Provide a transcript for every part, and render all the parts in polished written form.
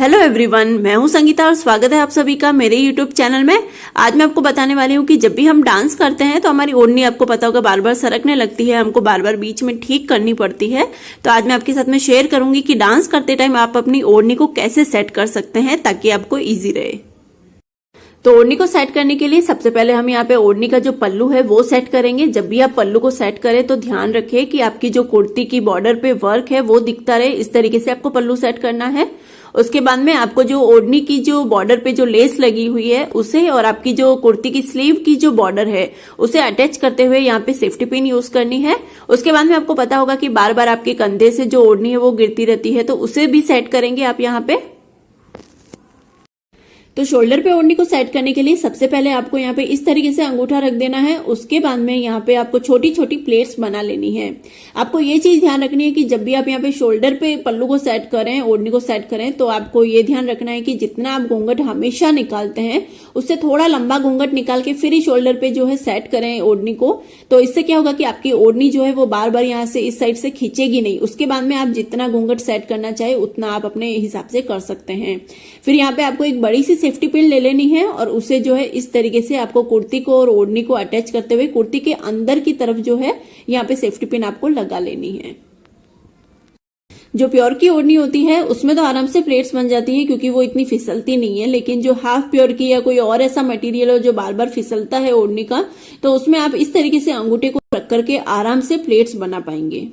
Hello everyone, मैं हूं संगीता और स्वागत है आप सभी का मेरे यूट्यूब चैनल में। आज मैं आपको बताने वाली हूं कि जब भी हम डांस करते हैं तो हमारी ओढ़नी आपको पता होगा बार बार सरकने लगती है, हमको बार बार बीच में ठीक करनी पड़ती है। तो आज मैं आपके साथ में शेयर करूंगी कि डांस करते टाइम आप अपनी ओढ़नी को कैसे सेट कर सकते हैं ताकि आपको ईजी रहे। तो ओढ़नी को सेट करने के लिए सबसे पहले हम यहाँ पे ओढ़नी का जो पल्लू है वो सेट करेंगे। जब भी आप पल्लू को सेट करें तो ध्यान रखें कि आपकी जो कुर्ती की बॉर्डर पे वर्क है वो दिखता रहे, इस तरीके से आपको पल्लू सेट करना है। उसके बाद में आपको जो ओढ़नी की जो बॉर्डर पे जो लेस लगी हुई है उसे और आपकी जो कुर्ती की स्लीव की जो बॉर्डर है उसे अटैच करते हुए यहाँ पे सेफ्टी पिन यूज करनी है। उसके बाद में आपको पता होगा कि बार बार आपके कंधे से जो ओढ़नी है वो गिरती रहती है, तो उसे भी सेट करेंगे आप यहाँ पे। तो शोल्डर पे ओढ़नी को सेट करने के लिए सबसे पहले आपको यहाँ पे इस तरीके से अंगूठा रख देना है। उसके बाद में यहाँ पे आपको छोटी छोटी प्लेट्स बना लेनी है। आपको ये चीज ध्यान रखनी है कि जब भी आप यहाँ पे शोल्डर पे पल्लू को सेट करें, ओढ़नी को सेट करें, तो आपको ये ध्यान रखना है कि जितना आप घूंघट हमेशा निकालते हैं उससे थोड़ा लंबा घूंघट निकाल के फिर ही शोल्डर पे जो है सेट करें ओढ़नी को। तो इससे क्या होगा कि आपकी ओढ़नी जो है वो बार बार यहाँ से इस साइड से खींचेगी नहीं। उसके बाद में आप जितना घूंघट सेट करना चाहे उतना आप अपने हिसाब से कर सकते हैं। फिर यहाँ पे आपको एक बड़ी सी सेफ्टी पिन ले लेनी है और उसे जो है इस तरीके से आपको कुर्ती को और ओढ़नी को अटैच करते हुए कुर्ती के अंदर की तरफ जो है यहाँ पे सेफ्टी पिन आपको लगा लेनी है। जो प्योर की ओढ़नी होती है उसमें तो आराम से प्लेट्स बन जाती हैं क्योंकि वो इतनी फिसलती नहीं है, लेकिन जो हाफ प्योर की या कोई और ऐसा मटेरियल हो जो बार बार फिसलता है ओढ़नी का, तो उसमें आप इस तरीके से अंगूठे को रख करके आराम से प्लेट्स बना पाएंगे।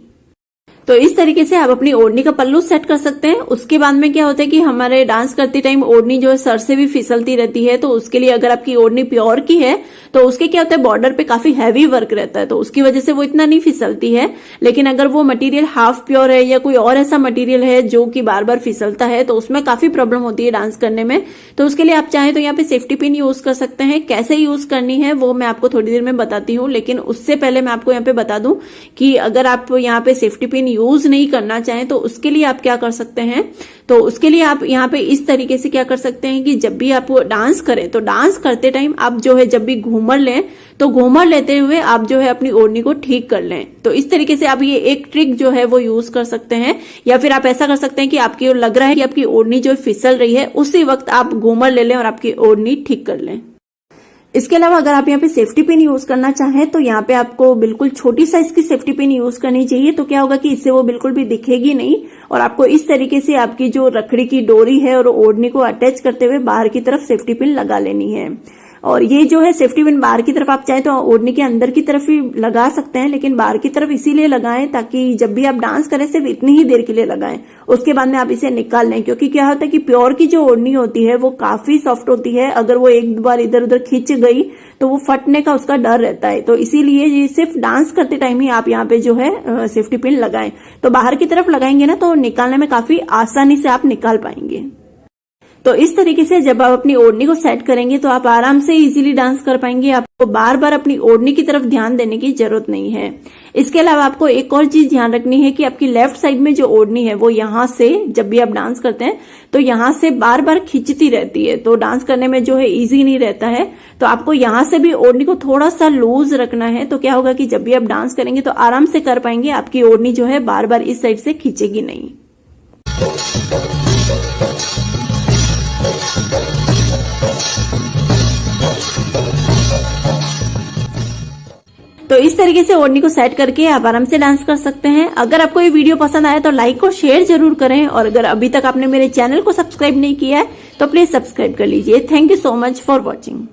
तो इस तरीके से आप अपनी ओढ़नी का पल्लू सेट कर सकते हैं। उसके बाद में क्या होता है कि हमारे डांस करते टाइम ओढ़नी जो है सर से भी फिसलती रहती है, तो उसके लिए अगर आपकी ओढ़नी प्योर की है तो उसके क्या होता है बॉर्डर पे काफी हैवी वर्क रहता है, तो उसकी वजह से वो इतना नहीं फिसलती है। लेकिन अगर वो मटेरियल हाफ प्योर है या कोई और ऐसा मटेरियल है जो कि बार बार फिसलता है तो उसमें काफी प्रॉब्लम होती है डांस करने में। तो उसके लिए आप चाहें तो यहाँ पे सेफ्टी पिन यूज कर सकते हैं। कैसे यूज करनी है वो मैं आपको थोड़ी देर में बताती हूँ, लेकिन उससे पहले मैं आपको यहाँ पे बता दूं कि अगर आप यहाँ पे सेफ्टी पिन यूज नहीं करना चाहें तो उसके लिए आप क्या कर सकते हैं। तो उसके लिए आप यहाँ पे इस तरीके से क्या कर सकते हैं कि जब भी आप डांस करें तो डांस करते टाइम आप जो है जब भी घूमर लें तो घूमर लेते हुए आप जो है अपनी ओढ़नी को ठीक कर लें। तो इस तरीके से आप ये एक ट्रिक जो है वो यूज कर सकते हैं। या फिर आप ऐसा कर सकते हैं कि आपकी लग रहा है कि आपकी ओढ़नी जो फिसल रही है उसी वक्त आप घूमर ले लें और आपकी ओढ़नी ठीक कर लें। इसके अलावा अगर आप यहाँ पे सेफ्टी पिन यूज करना चाहें तो यहाँ पे आपको बिल्कुल छोटी साइज की सेफ्टी पिन यूज करनी चाहिए। तो क्या होगा कि इससे वो बिल्कुल भी दिखेगी नहीं और आपको इस तरीके से आपकी जो रखड़ी की डोरी है और ओढ़नी को अटैच करते हुए बाहर की तरफ सेफ्टी पिन लगा लेनी है। और ये जो है सेफ्टी पिन बाहर की तरफ आप चाहे तो ओढ़नी के अंदर की तरफ ही लगा सकते हैं, लेकिन बाहर की तरफ इसीलिए लगाएं ताकि जब भी आप डांस करें सिर्फ इतनी ही देर के लिए लगाएं। उसके बाद में आप इसे निकाल लें, क्योंकि क्या होता है कि प्योर की जो ओढ़नी होती है वो काफी सॉफ्ट होती है। अगर वो एक बार इधर उधर खींच गई तो वो फटने का उसका डर रहता है। तो इसीलिए ये सिर्फ डांस करते टाइम ही आप यहाँ पे जो है सेफ्टी पिन लगाएं। तो बाहर की तरफ लगाएंगे ना तो निकालने में काफी आसानी से आप निकाल पाएंगे। तो इस तरीके से जब आप अपनी ओढ़नी को सेट करेंगे तो आप आराम से इजीली डांस कर पाएंगे। आपको बार बार अपनी ओढ़नी की तरफ ध्यान देने की जरूरत नहीं है। इसके अलावा आपको एक और चीज ध्यान रखनी है कि आपकी लेफ्ट साइड में जो ओढ़नी है वो यहाँ से जब भी आप डांस करते हैं तो यहाँ से बार बार खिंचती रहती है, तो डांस करने में जो है इजी नहीं रहता है। तो आपको यहाँ से भी ओढ़नी को थोड़ा सा लूज रखना है। तो क्या होगा कि जब भी आप डांस करेंगे तो आराम से कर पाएंगे, आपकी ओढ़नी जो है बार बार इस साइड से खींचेगी नहीं। तो इस तरीके से ओढ़नी को सेट करके आप आराम से डांस कर सकते हैं। अगर आपको ये वीडियो पसंद आया तो लाइक और शेयर जरूर करें, और अगर अभी तक आपने मेरे चैनल को सब्सक्राइब नहीं किया है तो प्लीज सब्सक्राइब कर लीजिए। Thank you so much for watching.